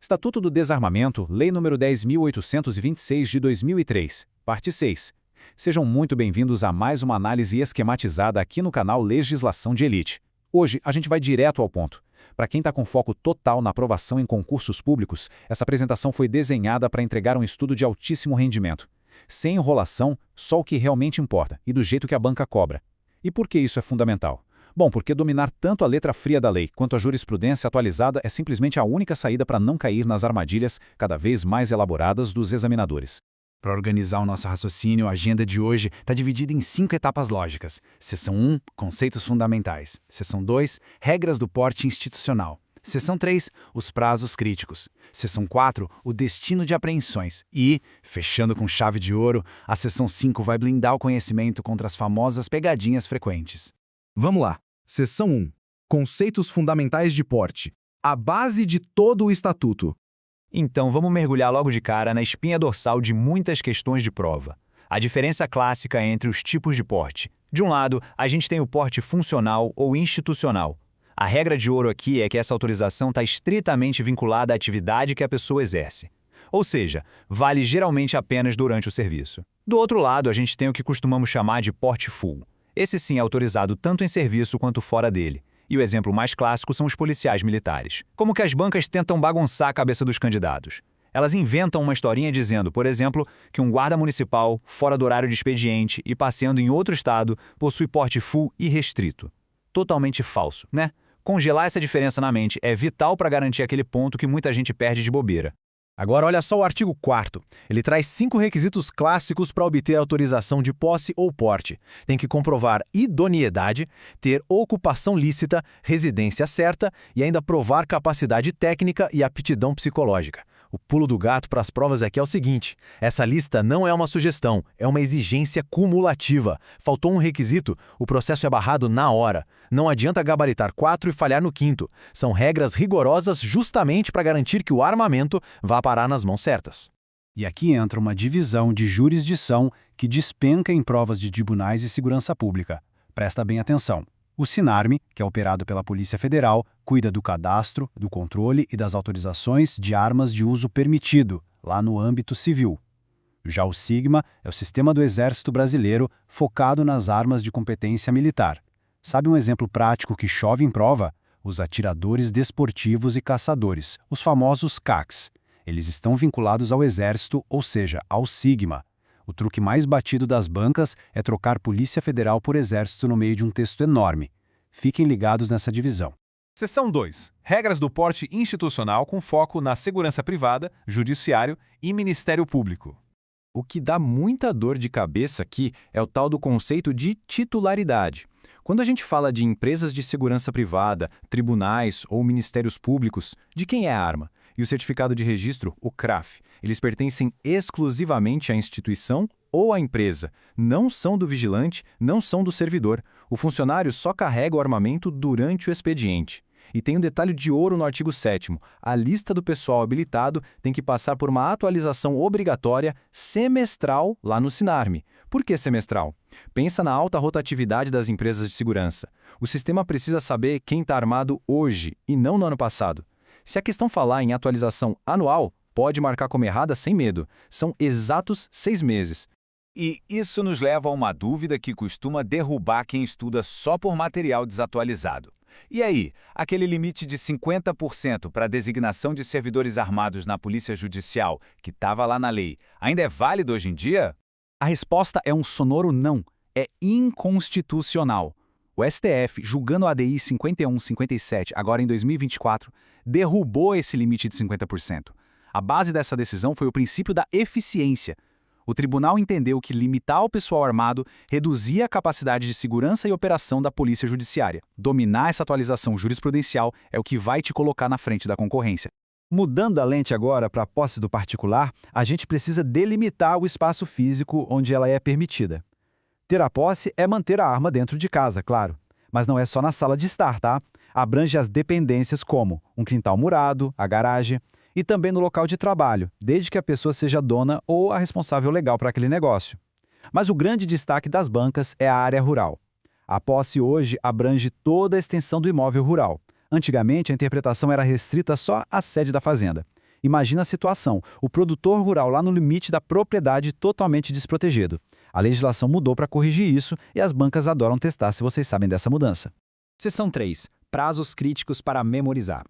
Estatuto do Desarmamento, Lei nº 10.826 de 2003, parte 6. Sejam muito bem-vindos a mais uma análise esquematizada aqui no canal Legislação de Elite. Hoje a gente vai direto ao ponto. Para quem está com foco total na aprovação em concursos públicos, essa apresentação foi desenhada para entregar um estudo de altíssimo rendimento. Sem enrolação, só o que realmente importa e do jeito que a banca cobra. E por que isso é fundamental? Bom, porque dominar tanto a letra fria da lei quanto a jurisprudência atualizada é simplesmente a única saída para não cair nas armadilhas cada vez mais elaboradas dos examinadores. Para organizar o nosso raciocínio, a agenda de hoje está dividida em 5 etapas lógicas. Seção 1, conceitos fundamentais. Seção 2, regras do porte institucional. Seção 3, os prazos críticos. Seção 4, o destino de apreensões. E, fechando com chave de ouro, a seção 5 vai blindar o conhecimento contra as famosas pegadinhas frequentes. Vamos lá. Seção 1. Conceitos fundamentais de porte. A base de todo o estatuto. Então, vamos mergulhar logo de cara na espinha dorsal de muitas questões de prova. A diferença clássica entre os tipos de porte. De um lado, a gente tem o porte funcional ou institucional. A regra de ouro aqui é que essa autorização está estritamente vinculada à atividade que a pessoa exerce. Ou seja, vale geralmente apenas durante o serviço. Do outro lado, a gente tem o que costumamos chamar de porte full. Esse sim é autorizado tanto em serviço quanto fora dele. E o exemplo mais clássico são os policiais militares. Como que as bancas tentam bagunçar a cabeça dos candidatos? Elas inventam uma historinha dizendo, por exemplo, que um guarda municipal, fora do horário de expediente e passeando em outro estado, possui porte full e restrito. Totalmente falso, né? Congelar essa diferença na mente é vital para garantir aquele ponto que muita gente perde de bobeira. Agora olha só o artigo 4º. Ele traz 5 requisitos clássicos para obter autorização de posse ou porte. Tem que comprovar idoneidade, ter ocupação lícita, residência certa e ainda provar capacidade técnica e aptidão psicológica. O pulo do gato para as provas aqui é o seguinte: essa lista não é uma sugestão, é uma exigência cumulativa. Faltou um requisito, o processo é barrado na hora. Não adianta gabaritar 4 e falhar no 5º. São regras rigorosas justamente para garantir que o armamento vá parar nas mãos certas. E aqui entra uma divisão de jurisdição que despenca em provas de tribunais e segurança pública. Presta bem atenção. O SINARME, que é operado pela Polícia Federal, cuida do cadastro, do controle e das autorizações de armas de uso permitido, lá no âmbito civil. Já o SIGMA é o Sistema do Exército Brasileiro focado nas armas de competência militar. Sabe um exemplo prático que chove em prova? Os atiradores desportivos e caçadores, os famosos CACs. Eles estão vinculados ao Exército, ou seja, ao SIGMA. O truque mais batido das bancas é trocar Polícia Federal por Exército no meio de um texto enorme. Fiquem ligados nessa divisão. Seção 2. Regras do porte institucional com foco na segurança privada, judiciário e Ministério Público. O que dá muita dor de cabeça aqui é o tal do conceito de titularidade. Quando a gente fala de empresas de segurança privada, tribunais ou ministérios públicos, de quem é a arma? E o certificado de registro, o CRAF, eles pertencem exclusivamente à instituição ou à empresa. Não são do vigilante, não são do servidor. O funcionário só carrega o armamento durante o expediente. E tem um detalhe de ouro no artigo 7º. A lista do pessoal habilitado tem que passar por uma atualização obrigatória semestral lá no SINARME. Por que semestral? Pensa na alta rotatividade das empresas de segurança. O sistema precisa saber quem está armado hoje e não no ano passado. Se a questão falar em atualização anual, pode marcar como errada sem medo. São exatos 6 meses. E isso nos leva a uma dúvida que costuma derrubar quem estuda só por material desatualizado. E aí, aquele limite de 50% para a designação de servidores armados na Polícia Judicial, que estava lá na lei, ainda é válido hoje em dia? A resposta é um sonoro não. É inconstitucional. O STF, julgando a ADI 5157, agora em 2024, derrubou esse limite de 50%. A base dessa decisão foi o princípio da eficiência. O tribunal entendeu que limitar o pessoal armado reduzia a capacidade de segurança e operação da Polícia Judiciária. Dominar essa atualização jurisprudencial é o que vai te colocar na frente da concorrência. Mudando a lente agora para a posse do particular, a gente precisa delimitar o espaço físico onde ela é permitida. Ter a posse é manter a arma dentro de casa, claro. Mas não é só na sala de estar, tá? Abrange as dependências como um quintal murado, a garagem e também no local de trabalho, desde que a pessoa seja dona ou a responsável legal para aquele negócio. Mas o grande destaque das bancas é a área rural. A posse hoje abrange toda a extensão do imóvel rural. Antigamente, a interpretação era restrita só à sede da fazenda. Imagina a situação, o produtor rural lá no limite da propriedade totalmente desprotegido. A legislação mudou para corrigir isso e as bancas adoram testar se vocês sabem dessa mudança. Seção 3. Prazos críticos para memorizar.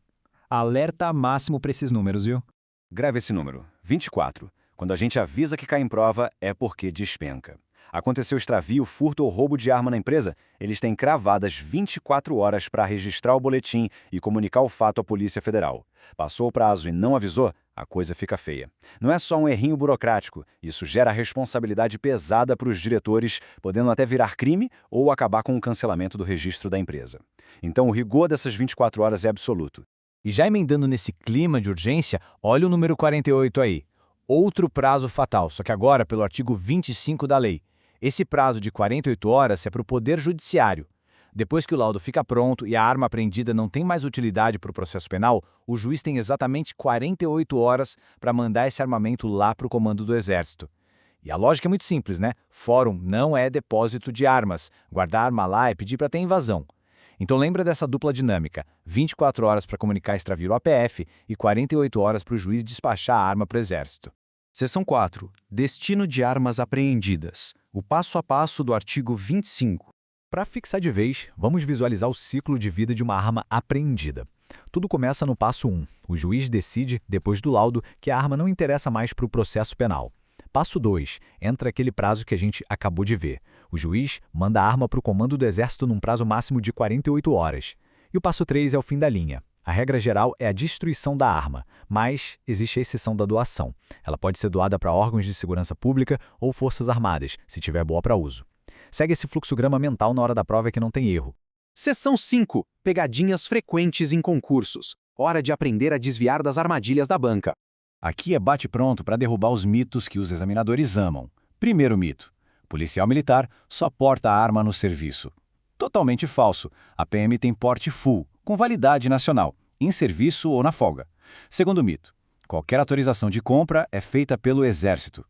Alerta máximo para esses números, viu? Grave esse número, 24. Quando a gente avisa que cai em prova, é porque despenca. Aconteceu extravio, furto ou roubo de arma na empresa, eles têm cravadas 24 horas para registrar o boletim e comunicar o fato à Polícia Federal. Passou o prazo e não avisou, a coisa fica feia. Não é só um errinho burocrático, isso gera responsabilidade pesada para os diretores, podendo até virar crime ou acabar com o cancelamento do registro da empresa. Então o rigor dessas 24 horas é absoluto. E já emendando nesse clima de urgência, olha o número 48 aí. Outro prazo fatal, só que agora pelo artigo 25 da lei. Esse prazo de 48 horas é para o Poder Judiciário. Depois que o laudo fica pronto e a arma apreendida não tem mais utilidade para o processo penal, o juiz tem exatamente 48 horas para mandar esse armamento lá para o comando do Exército. E a lógica é muito simples, né? Fórum não é depósito de armas. Guardar arma lá é pedir para ter invasão. Então lembra dessa dupla dinâmica, 24 horas para comunicar extravio ao APF e 48 horas para o juiz despachar a arma para o Exército. Seção 4. Destino de armas apreendidas. O passo a passo do artigo 25. Para fixar de vez, vamos visualizar o ciclo de vida de uma arma apreendida. Tudo começa no passo 1. O juiz decide, depois do laudo, que a arma não interessa mais para o processo penal. Passo 2. Entra aquele prazo que a gente acabou de ver. O juiz manda a arma para o comando do Exército num prazo máximo de 48 horas. E o passo 3 é o fim da linha. A regra geral é a destruição da arma, mas existe a exceção da doação. Ela pode ser doada para órgãos de segurança pública ou forças armadas, se tiver boa para uso. Segue esse fluxograma mental na hora da prova que não tem erro. Seção 5. Pegadinhas frequentes em concursos. Hora de aprender a desviar das armadilhas da banca. Aqui é bate-pronto para derrubar os mitos que os examinadores amam. Primeiro mito. Policial militar só porta a arma no serviço. Totalmente falso. A PM tem porte full, com validade nacional, em serviço ou na folga. Segundo mito. Qualquer autorização de compra é feita pelo Exército.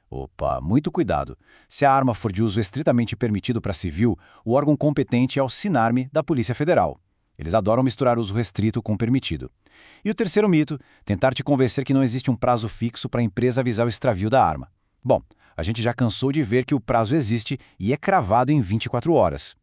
Opa, muito cuidado. Se a arma for de uso estritamente permitido para civil, o órgão competente é o SINARME da Polícia Federal. Eles adoram misturar uso restrito com permitido. E o terceiro mito, tentar te convencer que não existe um prazo fixo para a empresa avisar o extravio da arma. Bom, a gente já cansou de ver que o prazo existe e é cravado em 24 horas.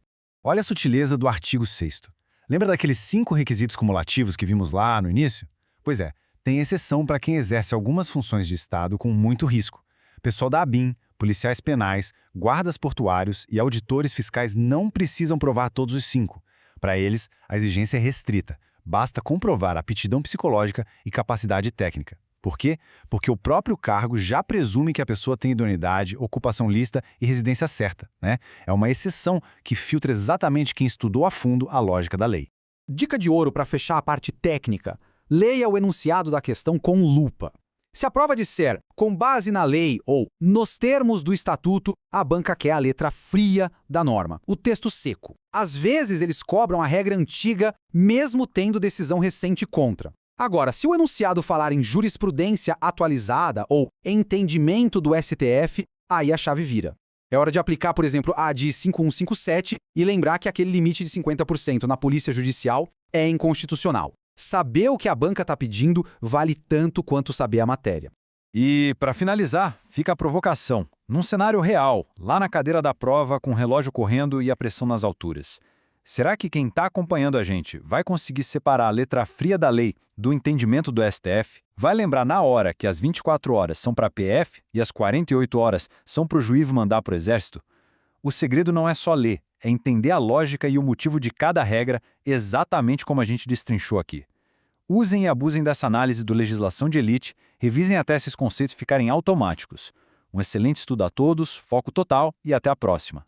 Olha a sutileza do artigo 6º. Lembra daqueles 5 requisitos cumulativos que vimos lá no início? Pois é, tem exceção para quem exerce algumas funções de Estado com muito risco. Pessoal da ABIN, policiais penais, guardas portuários e auditores fiscais não precisam provar todos os 5. Para eles, a exigência é restrita. Basta comprovar aptidão psicológica e capacidade técnica. Por quê? Porque o próprio cargo já presume que a pessoa tem idoneidade, ocupação lícita e residência certa, né? É uma exceção que filtra exatamente quem estudou a fundo a lógica da lei. Dica de ouro para fechar a parte técnica. Leia o enunciado da questão com lupa. Se a prova disser com base na lei ou nos termos do estatuto, a banca quer a letra fria da norma, o texto seco. Às vezes eles cobram a regra antiga, mesmo tendo decisão recente contra. Agora, se o enunciado falar em jurisprudência atualizada ou entendimento do STF, aí a chave vira. É hora de aplicar, por exemplo, a ADI 5157 e lembrar que aquele limite de 50% na Polícia Judicial é inconstitucional. Saber o que a banca está pedindo vale tanto quanto saber a matéria. E, para finalizar, fica a provocação. Num cenário real, lá na cadeira da prova, com o relógio correndo e a pressão nas alturas. Será que quem está acompanhando a gente vai conseguir separar a letra fria da lei do entendimento do STF? Vai lembrar na hora que as 24 horas são para a PF e as 48 horas são para o juiz mandar para o Exército? O segredo não é só ler, é entender a lógica e o motivo de cada regra exatamente como a gente destrinchou aqui. Usem e abusem dessa análise do legislação de elite, revisem até esses conceitos ficarem automáticos. Um excelente estudo a todos, foco total e até a próxima.